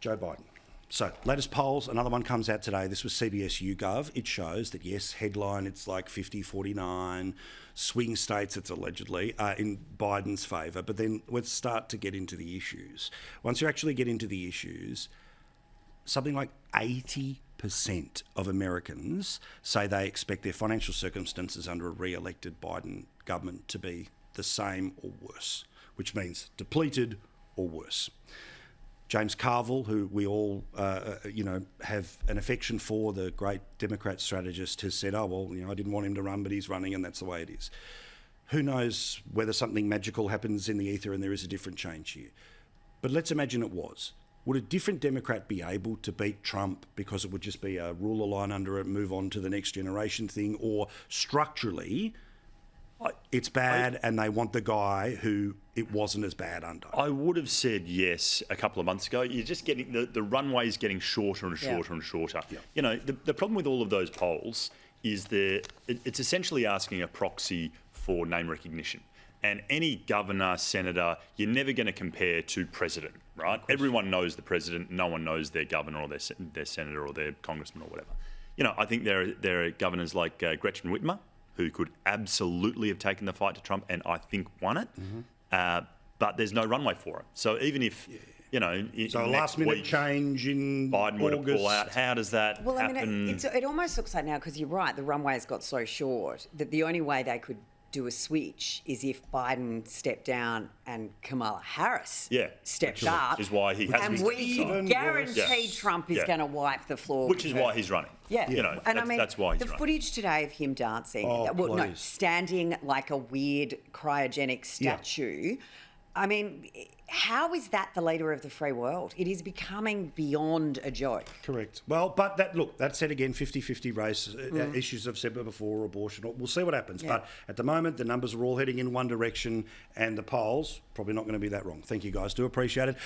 Joe Biden. So, latest polls, another one comes out today. This was CBS YouGov. It shows that, yes, headline, it's like 50-49. Swing states, it's allegedly, in Biden's favour. But then let's start to get into the issues. Once you actually get into the issues, something like 80% of Americans say they expect their financial circumstances under a re-elected Biden government to be the same or worse, which means depleted or worse. James Carville, who we all, have an affection for, the great Democrat strategist, has said, I didn't want him to run, but he's running, and that's the way it is. Who knows whether something magical happens in the ether and there is a different change here. But let's imagine it was. Would a different Democrat be able to beat Trump because it would just be a ruler line under it, move on to the next generation thing, or structurally it's bad and they want the guy who it wasn't as bad under? I would have said yes a couple of months ago. You're just getting the runway's getting shorter and shorter and shorter. Yeah. You know, the problem with all of those polls is it's essentially asking a proxy for name recognition. And any governor, senator, you're never going to compare to president, right? Everyone knows the president. No one knows their governor or their senator or their congressman or whatever. You know, I think there are governors like Gretchen Whitmer, who could absolutely have taken the fight to Trump and I think won it, but there's no runway for it. So even if, so a last-minute change in Biden were to August. pull out, how does that happen? I mean, it almost looks like now, because you're right, the runway's got so short that the only way they could do a switch is if Biden stepped down and Kamala Harris stepped up. Which is why he has and we guarantee Trump is going to wipe the floor. Which is why he's running. Yeah. You know, and that's why he's the running. footage today of him dancing, standing like a weird cryogenic statue. I mean, how is that the leader of the free world? It is becoming beyond a joke. Correct. Well, but that said again, 50-50 race, issues I've said before, abortion, we'll see what happens. Yeah. But at the moment, the numbers are all heading in one direction and the polls, probably not going to be that wrong. Thank you guys, do appreciate it.